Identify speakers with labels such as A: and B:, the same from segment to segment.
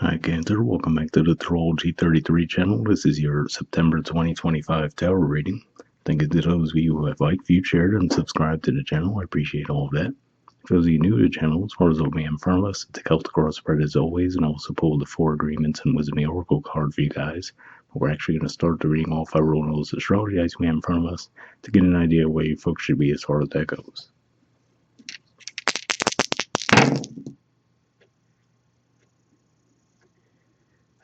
A: Hi, Cantor. Welcome back to the Astrology 33 channel. This is your September 2025 tarot reading. Thank you to those of you who have liked, viewed, shared, and subscribed to the channel. I appreciate all of that. For those of you new to the channel, as far as opening in front of us, it's a Celtic cross spread as always, and I also pulled the 4 agreements and wisdom the oracle card for you guys. But we're actually going to start the reading off by rolling those astrology eyes we have in front of us to get an idea of where you folks should be as far as that goes.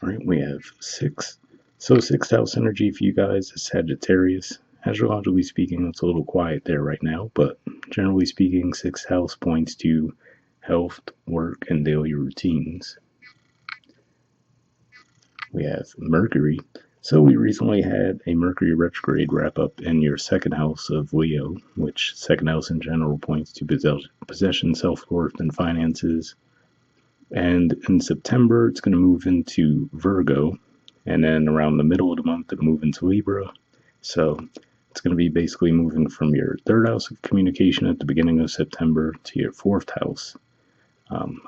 A: All right, we have 6. So 6th house energy for you guys is Sagittarius. Astrologically speaking, it's a little quiet there right now, but generally speaking, 6th house points to health, work, and daily routines. We have Mercury. So we recently had a Mercury retrograde wrap up in your 2nd house of Leo, which 2nd house in general points to possession, self-worth, and finances. And in September, it's going to move into Virgo. And then around the middle of the month, it'll move into Libra. So it's going to be basically moving from your 3rd house of communication at the beginning of September to your 4th house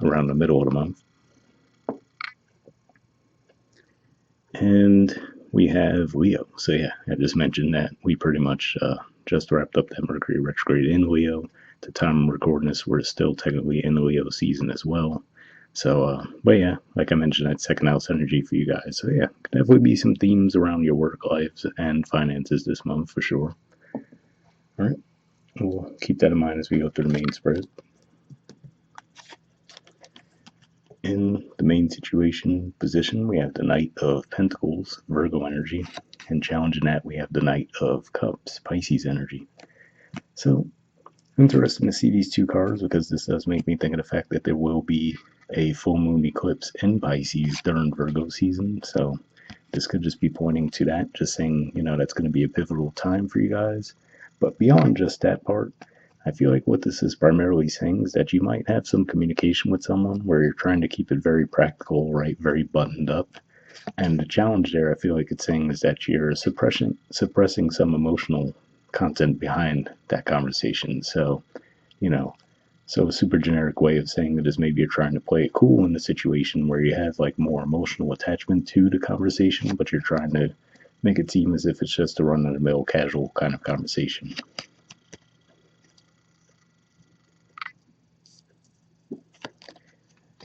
A: around the middle of the month. And we have Leo. So yeah, I just mentioned that we pretty much just wrapped up that Mercury retrograde in Leo. The time I'm recording this, we're still technically in the Leo season as well. So, but yeah, like I mentioned, that 2nd house energy for you guys. So yeah, could definitely be some themes around your work lives and finances this month for sure. All right, we'll keep that in mind as we go through the main spread. In the main situation position, we have the Knight of Pentacles, Virgo energy, and challenging that, we have the Knight of Cups, Pisces energy. So, interesting to see these 2 cards because this does make me think of the fact that there will be a full moon eclipse in Pisces during Virgo season. So this could just be pointing to that, just saying, that's going to be a pivotal time for you guys. But beyond just that part, I feel like what this is primarily saying is that you might have some communication with someone where you're trying to keep it very practical, right? Very buttoned up. And the challenge there, I feel like it's saying, is that you're suppressing some emotional content behind that conversation. So, so a super generic way of saying it is maybe you're trying to play it cool in a situation where you have like more emotional attachment to the conversation, but you're trying to make it seem as if it's just a run-of-the-mill casual kind of conversation.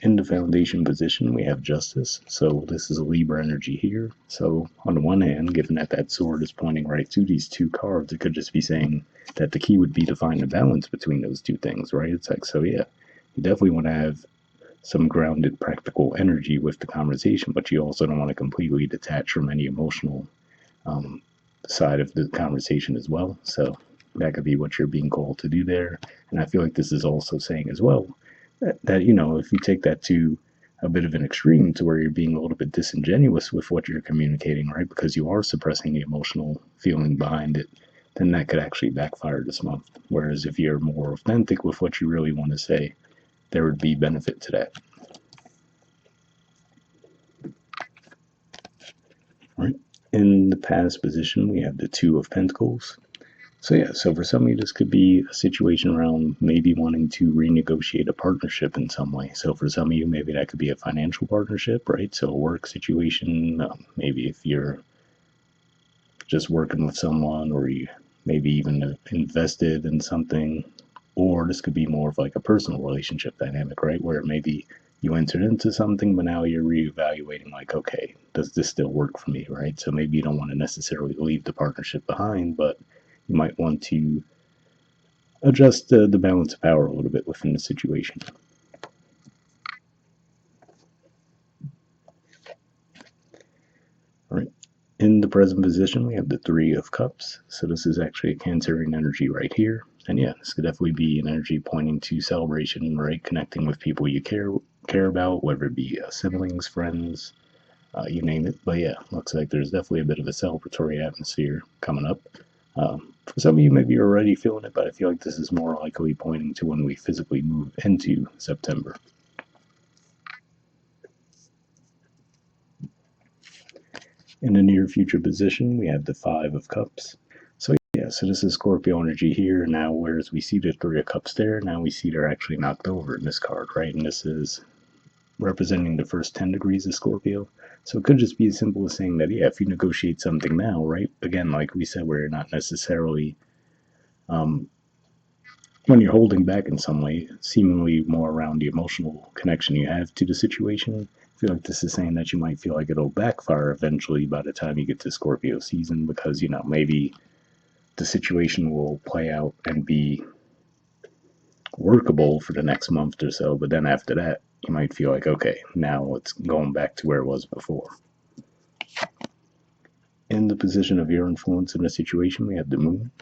A: In the foundation position, we have Justice. So this is a Libra energy here. So on the one hand, given that that sword is pointing right to these 2 cards, it could just be saying that the key would be to find a balance between those 2 things, right? It's like, so yeah, you definitely want to have some grounded, practical energy with the conversation, but you also don't want to completely detach from any emotional side of the conversation as well. So that could be what you're being called to do there. And I feel like this is also saying as well that if you take that to a bit of an extreme to where you're being a little bit disingenuous with what you're communicating, right, because you are suppressing the emotional feeling behind it, then that could actually backfire this month. Whereas if you're more authentic with what you really want to say, there would be benefit to that. All right. In the past position, we have the 2 of Pentacles. So yeah, so for some of you, this could be a situation around maybe wanting to renegotiate a partnership in some way. So for some of you, maybe that could be a financial partnership, right? So a work situation, maybe if you're just working with someone, or you maybe even invested in something, or this could be more of like a personal relationship dynamic, right? Where maybe you entered into something, but now you're reevaluating, like, okay, does this still work for me, right? So maybe you don't want to necessarily leave the partnership behind, but you might want to adjust the balance of power a little bit within the situation. All right. In the present position, we have the 3 of Cups. So this is actually a Cancerian energy right here. And yeah, this could definitely be an energy pointing to celebration, right? Connecting with people you care about, whether it be siblings, friends, you name it. But yeah, looks like there's definitely a bit of a celebratory atmosphere coming up. For some of you, maybe you're already feeling it, but I feel like this is more likely pointing to when we physically move into September. In the near future position, we have the 5 of Cups. So yeah, so this is Scorpio energy here. Now, whereas we see the 3 of Cups there, now we see they're actually knocked over in this card, right? And this is representing the first 10 degrees of Scorpio. So it could just be as simple as saying that, yeah, if you negotiate something now, right? Again, like we said, we're not necessarily, um, when you're holding back in some way, seemingly more around the emotional connection you have to the situation. I feel like this is saying that you might feel like it'll backfire eventually by the time you get to Scorpio season because, maybe the situation will play out and be workable for the next month or so, but then after that, you might feel like, okay, now it's going back to where it was before. In the position of your influence in a situation, we have the moon.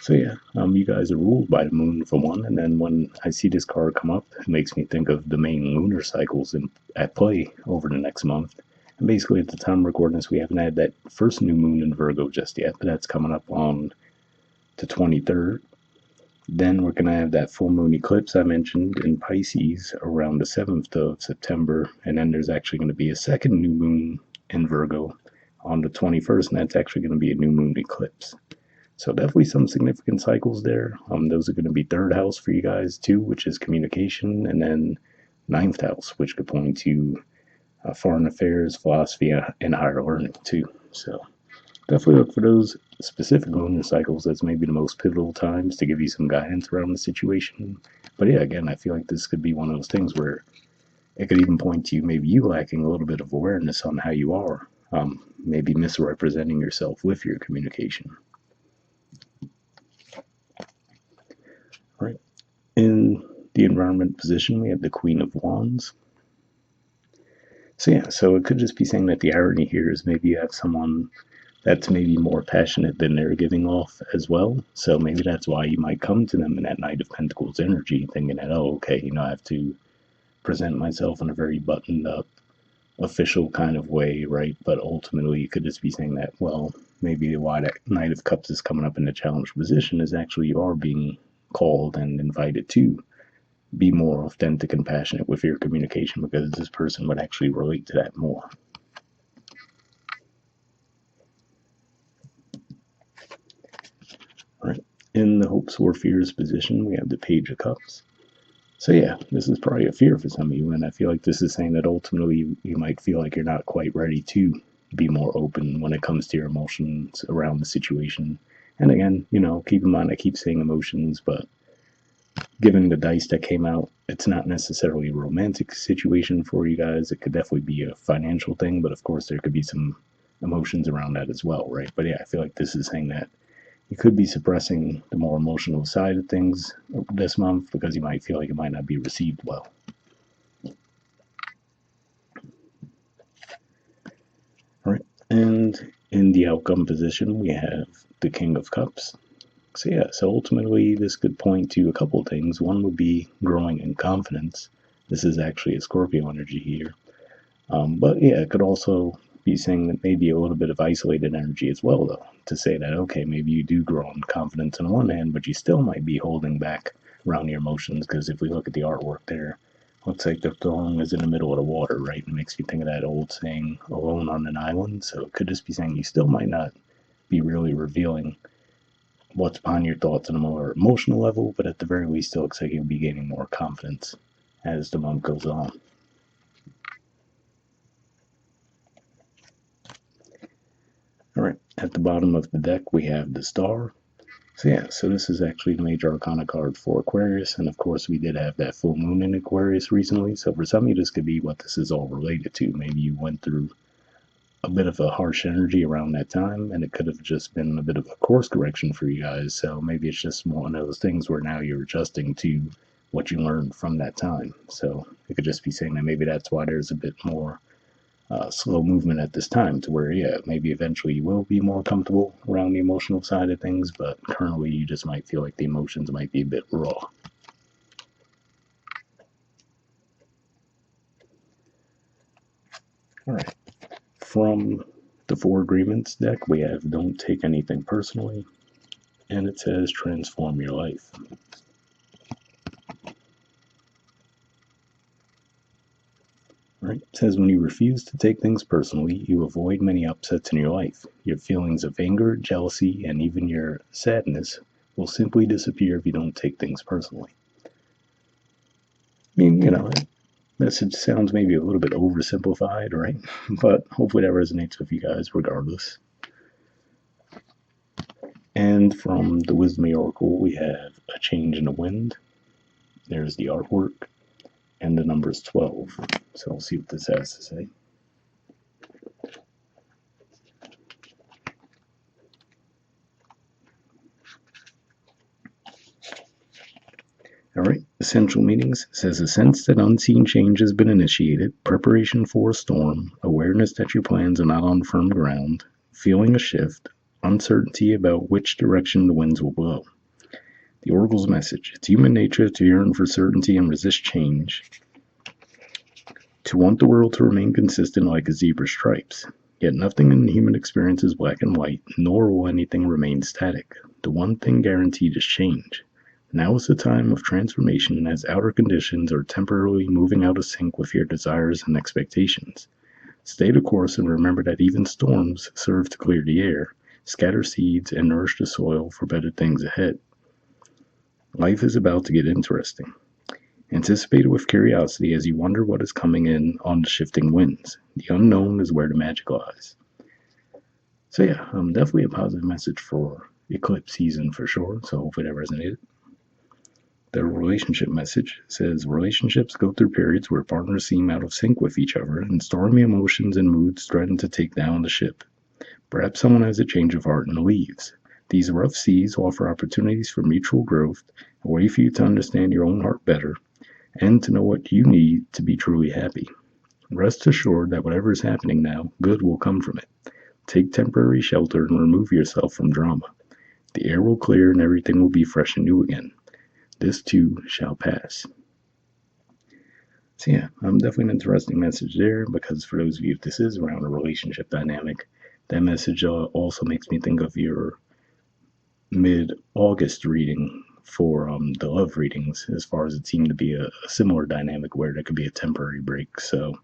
A: So yeah, you guys are ruled by the moon for one, and then when I see this card come up, it makes me think of the main lunar cycles at play over the next month. And basically, at the time of recording this, we haven't had that first new moon in Virgo just yet, but that's coming up on the 23rd. Then we're going to have that full moon eclipse I mentioned in Pisces around the 7th of September. And then there's actually going to be a second new moon in Virgo on the 21st, and that's actually going to be a new moon eclipse. So definitely some significant cycles there. Those are going to be third house for you guys too, which is communication, and then ninth house, which could point to foreign affairs, philosophy, and higher learning too. So definitely look for those specific lunar cycles as maybe the most pivotal times to give you some guidance around the situation. But yeah, again, I feel like this could be one of those things where it could even point to maybe you lacking a little bit of awareness on how you are, maybe misrepresenting yourself with your communication. Right. In the environment position, we have the Queen of Wands. So yeah, so it could just be saying that the irony here is maybe you have someone that's maybe more passionate than they're giving off as well. So maybe that's why you might come to them in that Knight of Pentacles energy, thinking that, oh, okay, I have to present myself in a very buttoned up, official kind of way, right? But ultimately, you could just be saying that, well, maybe why that Knight of Cups is coming up in the challenge position is actually you are being called and invited to be more authentic and passionate with your communication because this person would actually relate to that more. Right. In the hopes or fears position, we have the Page of Cups. So yeah, this is probably a fear for some of you, and I feel like this is saying that ultimately you might feel like you're not quite ready to be more open when it comes to your emotions around the situation. And again, keep in mind I keep saying emotions, but given the dice that came out, it's not necessarily a romantic situation for you guys. It could definitely be a financial thing, but of course there could be some emotions around that as well, right? But yeah, I feel like this is saying that you could be suppressing the more emotional side of things this month because you might feel like it might not be received well. All right, and in the outcome position, we have the King of Cups. So yeah, so ultimately this could point to a couple of things. One would be growing in confidence. This is actually a Scorpio energy here. But yeah, it could also be saying that maybe a little bit of isolated energy as well, though, to say that, okay, maybe you do grow in confidence on one hand, but you still might be holding back around your emotions, because if we look at the artwork there, looks like the throne is in the middle of the water, right? It makes me think of that old saying, alone on an island. So it could just be saying you still might not be really revealing what's behind your thoughts on a more emotional level, but at the very least, it looks like you'll be gaining more confidence as the month goes on. All right, at the bottom of the deck, we have the Star. So yeah, so this is actually the major arcana card for Aquarius, and of course we did have that full moon in Aquarius recently, so for some of you this could be what this is all related to. Maybe you went through a bit of a harsh energy around that time, and it could have just been a bit of a course correction for you guys, so maybe it's just one of those things where now you're adjusting to what you learned from that time. So it could just be saying that maybe that's why there's a bit more slow movement at this time, to where, yeah, maybe eventually you will be more comfortable around the emotional side of things, but currently you just might feel like the emotions might be a bit raw. All right. From the Four Agreements deck, we have Don't Take Anything Personally, and it says Transform Your Life. Right? It says when you refuse to take things personally, you avoid many upsets in your life. Your feelings of anger, jealousy, and even your sadness will simply disappear if you don't take things personally. I mean, Message sounds maybe a little bit oversimplified, right? But hopefully that resonates with you guys regardless. And from the Wisdom Oracle, we have a change in the wind. There's the artwork, and the number is 12. So I'll see what this has to say. All right, essential meanings says a sense that unseen change has been initiated, preparation for a storm, awareness that your plans are not on firm ground, feeling a shift, uncertainty about which direction the winds will blow. The Oracle's message: it's human nature to yearn for certainty and resist change, to want the world to remain consistent like a zebra's stripes. Yet nothing in human experience is black and white, nor will anything remain static. The one thing guaranteed is change. Now is the time of transformation as outer conditions are temporarily moving out of sync with your desires and expectations. Stay the course and remember that even storms serve to clear the air, scatter seeds, and nourish the soil for better things ahead. Life is about to get interesting. Anticipate it with curiosity as you wonder what is coming in on the shifting winds. The unknown is where the magic lies. So yeah, definitely a positive message for eclipse season for sure. So hopefully that resonated. The relationship message says relationships go through periods where partners seem out of sync with each other and stormy emotions and moods threaten to take down the ship. Perhaps someone has a change of heart and leaves. These rough seas offer opportunities for mutual growth, a way for you to understand your own heart better, and to know what you need to be truly happy. Rest assured that whatever is happening now, good will come from it. Take temporary shelter and remove yourself from drama. The air will clear and everything will be fresh and new again. This too shall pass. So yeah, definitely an interesting message there, because for those of you, if this is around a relationship dynamic, that message also makes me think of your mid-August reading for the love readings, as far as it seemed to be a similar dynamic where there could be a temporary break. So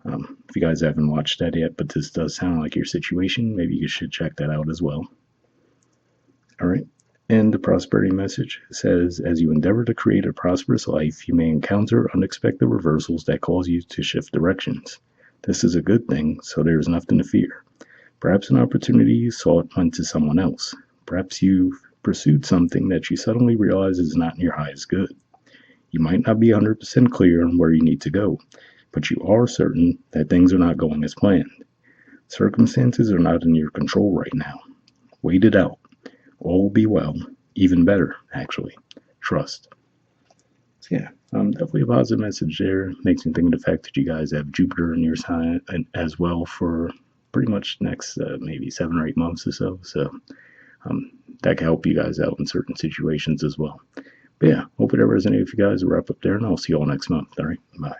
A: if you guys haven't watched that yet, but this does sound like your situation, maybe you should check that out as well. All right. And the prosperity message says, as you endeavor to create a prosperous life, you may encounter unexpected reversals that cause you to shift directions. This is a good thing, so there is nothing to fear. Perhaps an opportunity you sought went to someone else. Perhaps you've pursued something that you suddenly realize is not in your highest good. You might not be 100% clear on where you need to go, but you are certain that things are not going as planned. Circumstances are not in your control right now. Wait it out. All will be well. Even better, actually. Trust. So yeah, definitely a positive message there. Makes me think of the fact that you guys have Jupiter in your sign as well for pretty much next maybe 7 or 8 months or so. So that can help you guys out in certain situations as well. But yeah, hope it ever resonated with you guys. We'll wrap up there, and I'll see you all next month. All right, bye.